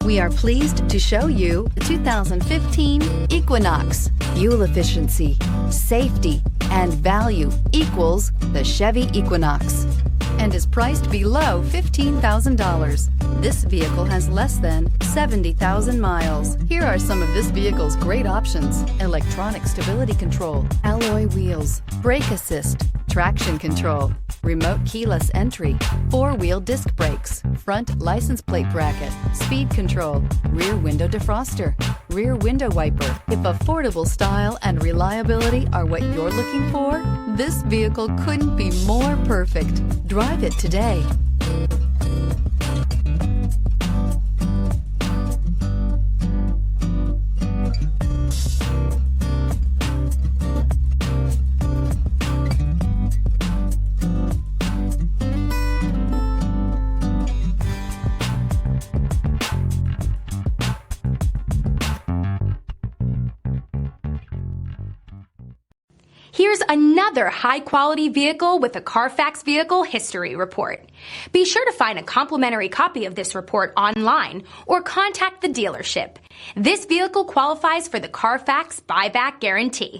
We are pleased to show you the 2015 Equinox. Fuel efficiency, safety, and value equals the Chevy Equinox and is priced below $15,000. This vehicle has less than 70,000 miles. Here are some of this vehicle's great options: electronic stability control, alloy wheels, brake assist, traction control, remote keyless entry, four-wheel disc brakes, front license plate bracket, speed control, rear window defroster, rear window wiper. If affordable style and reliability are what you're looking for, this vehicle couldn't be more perfect. Drive it today. Here's another high-quality vehicle with a Carfax Vehicle History Report. Be sure to find a complimentary copy of this report online or contact the dealership. This vehicle qualifies for the Carfax Buyback Guarantee.